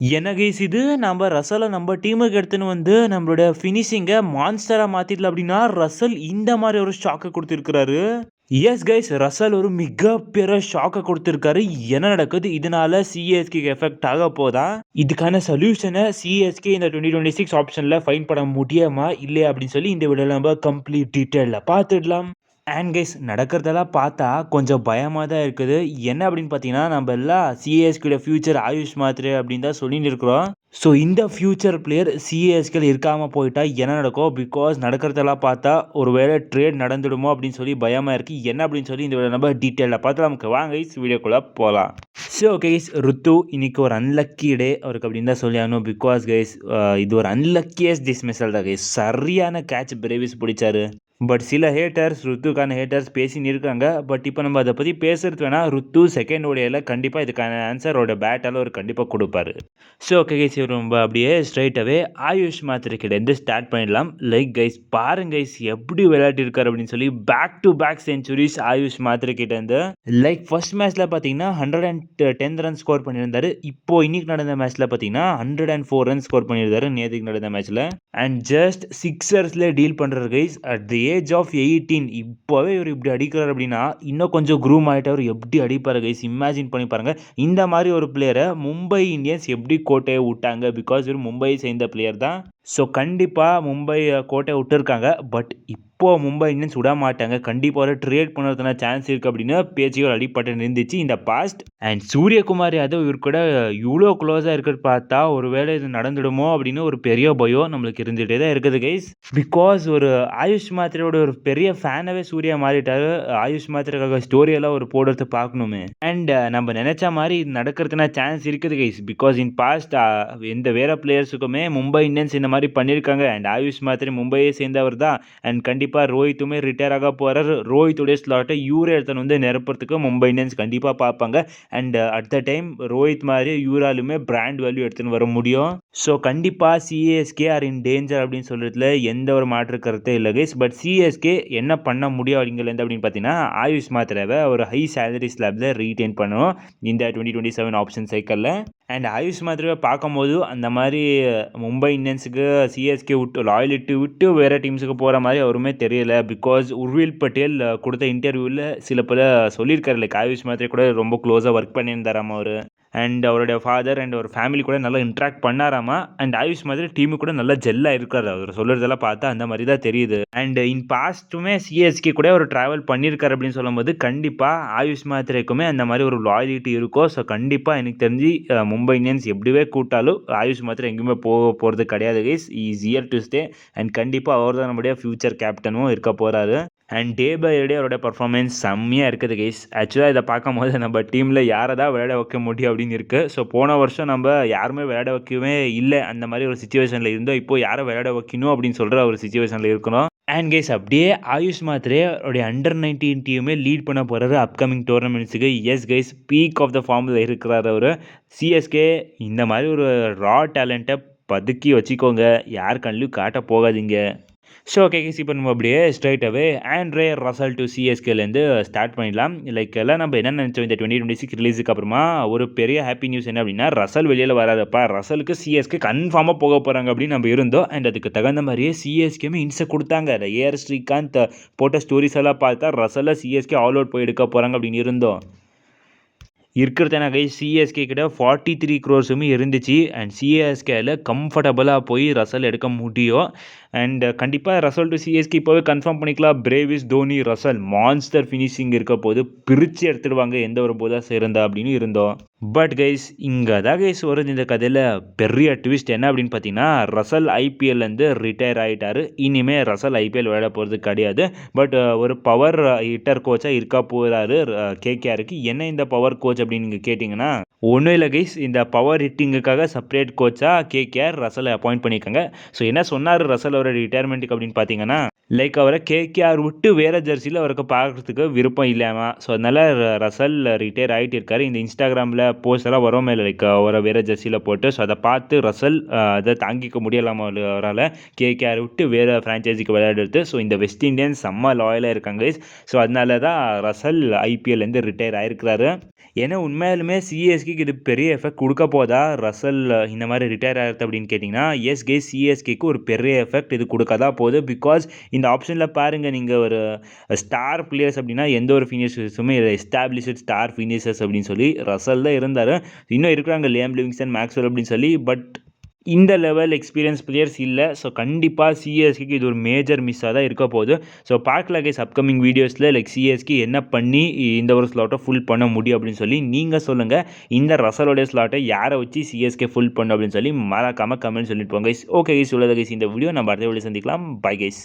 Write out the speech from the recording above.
என்ன கைஸ் இது நம்ம ரசலை நம்ம டீமுக்கு எடுத்துன்னு வந்து நம்மளோட ஃபினிஷிங்கை மான்ஸ்டரா மாத்திடல அப்படின்னா ரசல் இந்த மாதிரி ஒரு ஷாக்கை கொடுத்துருக்கிறாரு. எஸ் கைஸ், ரசல் ஒரு மிகப்பெரிய ஷாக்கை கொடுத்துருக்காரு. என்ன நடக்குது, இதனால சிஎஸ்கே எஃபெக்ட் ஆக போதா? இதுக்கான சொல்யூஷனை சிஎஸ்கே இந்த 2026 ஆப்ஷன்ல ஃபைன் பண்ண முடியுமா இல்லையா அப்படின்னு சொல்லி இந்த வீடியோல நம்ம கம்ப்ளீட் டீட்டெயிலில் பார்த்துடலாம். அண்ட் கைஸ், நடக்கிறதெல்லாம் பார்த்தா கொஞ்சம் பயமாக தான் இருக்குது. என்ன அப்படின்னு பார்த்தீங்கன்னா, நம்ம எல்லாம் சிஎஸ்கேட ஃபியூச்சர் ஆயுஷ் மாத்ரே அப்படின்னு தான் சொல்லிட்டு இருக்கிறோம். ஸோ இந்த ஃபியூச்சர் பிளேயர் சிஎஸ்கேல இருக்காமல் போயிட்டா என்ன நடக்கும்? பிகாஸ் நடக்கிறதெல்லாம் பார்த்தா ஒரு வேளை ட்ரேட் நடந்துடுமோ அப்படின்னு சொல்லி பயமாக இருக்குது. என்ன அப்படின்னு சொல்லி இந்த நம்ம டீட்டெயிலில் பார்த்து நமக்கு வாங்க கைஸ் வீடியோக்குள்ளே போகலாம். ஸோ கைஸ், ருத்து இன்னைக்கு ஒரு அன்லக்கி டே அவருக்கு அப்படின்னு தான் சொல்லி ஆகணும். பிகாஸ் கைஸ், இது ஒரு அன்லக்கியஸ்ட் டிஸ்மிசல் தான் கைஸ். சரியான கேட்ச் பிரேவிஸ் பிடிச்சாரு. பட் சில ஹேட்டர்ஸ், ருத்துக்கான ஹேட்டர்ஸ் பேசின்னு இருக்காங்க. பட் இப்போ நம்ம அதை பற்றி பேசுறது வேணா, ருத்து செகண்ட் ஓடியில் கண்டிப்பாக இதுக்கான ஆன்சரோட பேட்டால் அவர் கண்டிப்பாக கொடுப்பாரு. ஸோ ஓகே கைஸ், ரொம்ப அப்படியே ஸ்ட்ரைட்டாகவே ஆயுஷ் மாத்திரைக்கிட்டேருந்து ஸ்டார்ட் பண்ணிடலாம். லைக் கைஸ், பாருங்க கைஸ் எப்படி விளையாட்டிருக்காரு அப்படின்னு சொல்லி back to back centuries Ayush மாத்திரைக்கிட்டேருந்து. லைக் ஃபர்ஸ்ட் மேட்ச்சில் பார்த்தீங்கன்னா 110 ரன் ஸ்கோர் பண்ணியிருந்தாரு. இப்போ இன்னைக்கு நடந்த மேட்ச்சில் பார்த்தீங்கன்னா 104 ரன் ஸ்கோர் பண்ணியிருந்தாரு நேற்றுக்கு நடந்த மேட்ச்சில். அண்ட் ஜஸ்ட் சிக்ஸர்ஸ்லேயே டீல் பண்ணுறாரு guys. At the age of 18 இப்போவே இவர் இப்படி அடிக்கிறார் அப்படின்னா இன்னும் கொஞ்சம் க்ரூம் ஆகிட்டு அவர் எப்படி அடிப்பார் கைஸ், இமேஜின் பண்ணி பாருங்கள். இந்த மாதிரி ஒரு பிளேயரை மும்பை இந்தியன்ஸ் எப்படி கோட்டையை விட்டாங்க? பிகாஸ் இவர் மும்பை சேர்ந்த பிளேயர் தான். ஸோ கண்டிப்பாக மும்பை கோட்டையை விட்டுருக்காங்க. பட் இப்போது மும்பை இந்தியன்ஸ் விட மாட்டாங்க. கண்டிப்பாக ஒரு ட்ரேட் பண்ணுறதுனா சான்ஸ் இருக்குது அப்படின்னு பேச்சுகள் அடிப்பட்டு இருந்துச்சு இந்த பாஸ்ட். அண்ட் சூரியகுமார் யாதவ் இவர் கூட இவ்வளோ க்ளோஸாக இருக்கிறது பார்த்தா ஒருவேளை இது நடந்துடுமோ அப்படின்னு ஒரு பெரிய பயம் நம்மளுக்கு இருந்துகிட்டே தான் இருக்குது கைஸ். பிகாஸ் ஒரு ஆயுஷ் மாத்திரையோட ஒரு பெரிய ஃபேனாகவே சூர்யா மாறிட்டாரு. ஆயுஷ் மாத்திரைக்காக ஸ்டோரியெல்லாம் ஒரு போடுறது பார்க்கணுமே. அண்ட் நம்ம நினச்ச மாதிரி இது நடக்கிறதுனா சான்ஸ் இருக்குது கைஸ். பிகாஸ் இன் பாஸ்ட் எந்த வேறு பிளேயர்ஸுக்குமே மும்பை இந்தியன்ஸ் இந்த மாதிரி பண்ணியிருக்காங்க. அண்ட் ஆயுஷ் மாத்திரை மும்பையை சேர்ந்தவர் தான். அண்ட் கண்டிப்பாக ரோஹித்துமே ரிட்டையர் ஆக போகிறார். ரோஹித்துடைய ஸ்லாட்டை இவரே எடுத்துன்னு வந்து நிரப்புறதுக்கு மும்பை இந்தியன்ஸ் கண்டிப்பாக பார்ப்பாங்க. And at the time Rohit மாதிரி யூராலுமே பிராண்ட் வேல்யூ எடுத்துன்னு வர முடியும். ஸோ கண்டிப்பாக சிஎஸ்கே ஆர் இன் டேஞ்சர் அப்படின்னு சொல்கிறதுல எந்த ஒரு மாற்று கருத்தே இல்லை கைஸ். பட் சிஎஸ்கே என்ன பண்ண முடியும் அப்படிங்கிறது அப்படின்னு பார்த்தீங்கன்னா, ஆயுஷ் மாத்திராவை ஒரு ஹை சேலரி ஸ்லாபில் ரீட்டைன் பண்ணணும் இந்த 2027 ஆப்ஷன் சைக்கிளில். அண்ட் ஆயுஷ் மாத்திராவை பார்க்கும்போது அந்த மாதிரி மும்பை இந்தியன்ஸுக்கு சிஎஸ்கே விட்டு லாயலிட்டி விட்டு வேறு டீம்ஸுக்கு போகிற மாதிரி அவருமே தெரியல. பிகாஸ் உர்வில் பட்டேல் கொடுத்த இன்டர்வியூவில் சில பல சொல்லியிருக்காரு. லைக் ஆயுஷ் மாத்திரை கூட ரொம்ப க்ளோஸாக ஒர்க் பண்ணியிருந்தாராமா அவர். அண்ட் அவருடைய ஃபாதர் அண்ட் ஒரு ஃபேமிலி கூட நல்லா இன்ட்ராக்ட் பண்ணாராமா. அண்ட் ஆயுஷ் மாதிரி டீமு கூட நல்லா ஜெல்லாக இருக்காரு. அவர் சொல்கிறதெல்லாம் பார்த்தா அந்த மாதிரி தான் தெரியுது. அண்ட் இன் பாஸ்ட்டுமே சிஎஸ்கே கூட ஒரு ட்ராவல் பண்ணியிருக்காரு அப்படின்னு சொல்லும்போது கண்டிப்பாக ஆயுஷ் மாத்திரைக்குமே அந்த மாதிரி ஒரு லாயலிட்டி இருக்கும். ஸோ கண்டிப்பாக எனக்கு தெரிஞ்சு மும்பை இந்தியன்ஸ் எப்படிவே கூட்டாலும் ஆயுஷ் மாத்திரை எங்கேயுமே போகிறது கிடையாது guys. Is year to stay. And கண்டிப்பாக அவர் தான் நம்முடைய ஃபியூச்சர் கேப்டனும் இருக்க போகிறாரு. அண்ட் டே பை டே அவரோட பர்ஃபார்மன்ஸ் செம்மையாக இருக்குது கைஸ். ஆக்சுவலாக இதை பார்க்கும்போது நம்ம டீமில் யாரை தான் விளையாட வைக்க முடியும் அப்படின்னு இருக்குது. ஸோ போன வருஷம் நம்ம யாருமே விளையாட வைக்கவே இல்லை அந்த மாதிரி ஒரு சுச்சுவேஷனில் இருந்தோம். இப்போது யாரை விளையாட வைக்கணும் அப்படின்னு சொல்கிற ஒரு சுச்சுவேஷனில் இருக்கணும். அண்ட் கைஸ், அப்படியே ஆயுஷ் மாத்திரே அவருடைய அண்டர் 19 டீமே லீட் பண்ண போகிறாரு அப்கமிங் டோர்னமெண்ட்ஸுக்கு. Yes guys, peak of the ஃபார்மில் இருக்கிறார் அவர். சிஎஸ்கே இந்த மாதிரி ஒரு ரா டேலண்ட்டை பதுக்கி வச்சுக்கோங்க, யார் கண்ணிலும் காட்ட போகாதீங்க. ஸோ ஓகே கைஸ், இப்போ நம்ம அப்படியே ஸ்ட்ரைட்டாகவே ஆண்ட்ரே ரசல் டு சிஎஸ்கேலேருந்து ஸ்டார்ட் பண்ணிடலாம். லைக் எல்லாம் நம்ம என்ன நினச்சோம் இந்த 2026 ரிலீஸுக்கு அப்புறமா ஒரு பெரிய ஹாப்பி நியூஸ் என்ன அப்படின்னா, ரசல் வெளியில் வராதப்பா, ரசலுக்கு சிஎஸ்கே கன்ஃபார்மாக போக போகிறாங்க அப்படின்னு நம்ம இருந்தோம். அண்ட் அதுக்கு தகுந்த மாதிரியே சிஎஸ்கேமே இன்ஸை கொடுத்தாங்க. ஏஆர் ஸ்ரீகாந்த் போட்ட ஸ்டோரிஸ் எல்லாம் பார்த்தா ரசலை சிஎஸ்கே ஆல் அவுட் போய் எடுக்க போகிறாங்க அப்படின்னு இருந்தோம். இருக்கிறதுனா கைஸ், சிஎஸ்கே கிட்ட 43 crores இருந்துச்சு. அண்ட் சிஎஸ்கேல கம்ஃபர்டபுளாக போய் ரசல் எடுக்க முடியும். அண்ட் கண்டிப்பாக ரசல் டு சிஎஸ்கே இப்போவே கன்ஃபார்ம் பண்ணிக்கலாம். Brevis, Dhoni, Russell monster finishing இருக்க போது பிரித்து எடுத்துடுவாங்க எந்த ஒரு போதாக சேர்ந்தா அப்படின்னு இருந்தோம். பட் கைஸ், இங்கே தான் கைஸ் வருது இந்த கதையில் பெரிய ட்விஸ்ட். என்ன அப்படின்னு பார்த்தீங்கன்னா, ரசல் ஐபிஎல்லேருந்து ரிட்டையர் ஆகிட்டார். இனிமேல் ரசல் ஐபிஎல் விளையாட போகிறது கிடையாது. பட் ஒரு பவர் ஹிட்டர் கோச்சாக இருக்க போகிறாரு கேகேஆருக்கு. என்ன இந்த பவர் கோச் அப்படின்னு நீங்கள் கேட்டிங்கன்னா, ஒன்றும் இல்லை கைஸ், இந்த பவர் ஹிட்டிங்குக்காக செப்பரேட் கோச்சாக கேகேஆர் ரசலை அப்பாயிண்ட் பண்ணியிருக்காங்க. ஸோ என்ன சொன்னார் ரசல் அவரோட ரிட்டையர்மெண்ட்டுக்கு அப்படின்னு பார்த்தீங்கன்னா, லைக் அவரை கேகேஆர் விட்டு வேறு ஜெர்சியில் அவருக்கு பார்க்குறதுக்கு விருப்பம் இல்லாமல், ஸோ அதனால் ரசல் ரிட்டையர் ஆகிட்டு இருக்காரு. இந்த இன்ஸ்டாகிராமில் போஸ்ட் எல்லாம் வரும் இல்லை, லைக் அவரை வேறு ஜெர்சியில் போட்டு. ஸோ அதை பார்த்து ரசல் அதை தாங்கிக்க முடியலாமா அவரால் கேகேஆர் விட்டு வேறு ஃப்ரான்ச்சைஸிக்கு விளையாடுறது. ஸோ இந்த வெஸ்ட் இண்டியன்ஸ் செம்ம லாயலாக இருக்காங்க கைஸ். ஸோ அதனால தான் ரசல் ஐபிஎல்லேருந்து ரிட்டையர் ஆகிருக்கிறாரு. என்ன ஏன்னா உண்மையாலுமே சிஎஸ்கேக்கு இது பெரிய எஃபெக்ட் கொடுக்க போதா ரசல் இந்த மாதிரி ரிட்டையர் ஆகிறது அப்படின்னு கேட்டிங்கன்னா எஸ் கைஸ் சிஎஸ்கேக்கு ஒரு பெரிய எஃபெக்ட் இது கொடுக்க தான் போகுது. பிகாஸ் இந்த ஆப்ஷனில் பாருங்கள், நீங்கள் ஒரு ஸ்டார் பிளேயர்ஸ் அப்படின்னா எந்த ஒரு ஃபினிஷர்ஸுமே எஸ்டாப்ளிஷ்டு ஸ்டார் ஃபினிஷர்ஸ் அப்படின்னு சொல்லி ரசல் தான் இருந்தார். இன்னும் இருக்கிறாங்க லியாம் லிவிங்ஸ்டன், மேக்ஸ்வெல் அப்படின்னு சொல்லி. பட் இந்த லெவல் எக்ஸ்பீரியன்ஸ் பிளேயர்ஸ் இல்லை. ஸோ கண்டிப்பாக சிஎஸ்கேக்கு இது ஒரு மேஜர் மிஸ்ஸாக தான் இருக்க போகுது. ஸோ பார்க்கலாம் கைஸ் அப்கமிங் வீடியோஸில் லைக் சிஎஸ்கே என்ன பண்ணி இந்த ஒரு ஸ்லாட்டை ஃபுல் பண்ண முடியும் அப்படின்னு சொல்லி நீங்கள் சொல்லுங்கள். இந்த ரசலோடைய ஸ்லாட்டை யாரை வச்சு சிஎஸ்கே ஃபுல் பண்ணும் அப்படின்னு சொல்லி மறக்காமல் கமெண்ட் சொல்லிட்டு போங்க கைஸ். ஓகே கைஸ், உள்ளது கைஸ் இந்த வீடியோ. நம்ம அடுத்த வீடியோ சந்திக்கலாம். Bye guys.